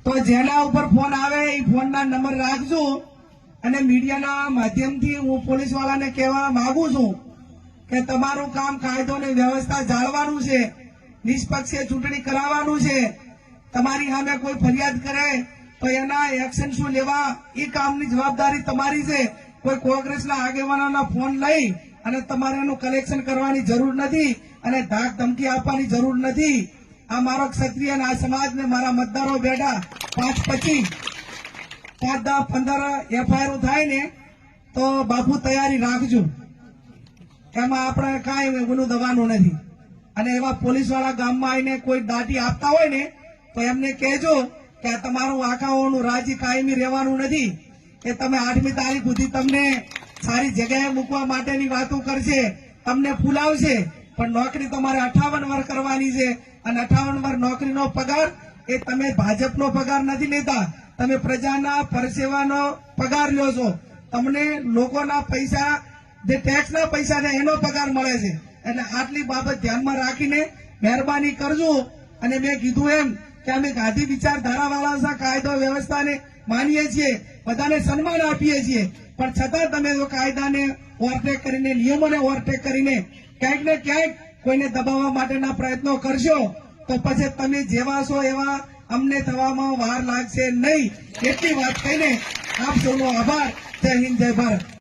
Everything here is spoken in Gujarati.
તો જેના ઉપર ફોન આવે એ ફોનના નંબર રાખજો અને મીડિયાના માધ્યમથી હું પોલીસ વાળાને કહેવા માંગુ છું કે તમારું કામ કાયદો અને વ્યવસ્થા જાળવાનું છે, નિષ્પક્ષે ચૂંટણી કરાવવાનું છે। તમારી સામે કોઈ ફરિયાદ કરે તો એના એક્શન શું લેવા એ કામની જવાબદારી તમારી છે। કોઈ કોંગ્રેસના આગેવાનોના ફોન લઈ અને તમારે એનું કલેક્શન કરવાની જરૂર નથી અને ધાક ધમકી આપવાની જરૂર નથી। આ મારો ક્ષત્રિય અને આ સમાજને મારા મતદારો બેઠા 5-25 5-10-15 એફઆઈઆર થાય ને તો બાપુ તૈયારી રાખજો, એમાં આપણે કાંઈ ગુનું દવાનું નથી। અને એવા પોલીસ વાળા ગામમાં આવીને કોઈ દાટી આપતા હોય ને તો એમને કહેજો કે આ તમારું આખાઓનું રાજ્ય કાયમી રહેવાનું નથી, કે તમે 8મી તારીખ સુધી તમને સારી જગ્યાએ મૂકવા માટેની વાતો કરશે, તમને ફૂલાવશે, પણ નોકરી તમારે 58 વર્ષ કરવાની છે અને 58 વર્ષ નોકરીનો પગાર એ તમે ભાજપનો પગાર નથી લેતા, તમે પ્રજાના પરસેવાનો પગાર લ્યો છો। તમને લોકોના પૈસા જે ટેક્સના પૈસા છે એનો પગાર મળે છે। એટલે આટલી બાબત ધ્યાનમાં રાખીને મહેરબાની કરજો। અને મેં કીધું એમ કે અમે ગાંધી વિચારધારા વાળા કાયદો વ્યવસ્થાને માનીએ છીએ, બધાને સન્માન આપીએ છીએ, પણ છતાં તમે જો કાયદાને ઓવરટેક કરીને, નિયમોને ઓવરટેક કરીને ક્યાંક ને ક્યાંક કોઈને દબાવવા માટેના પ્રયત્નો કરશો તો પછી તમે જેવા છો એવા અમને થવામાં વાર લાગશે નહીં। એટલી વાત કહીને આપ સૌનો આભાર। જય હિન્દ, જય ભારત।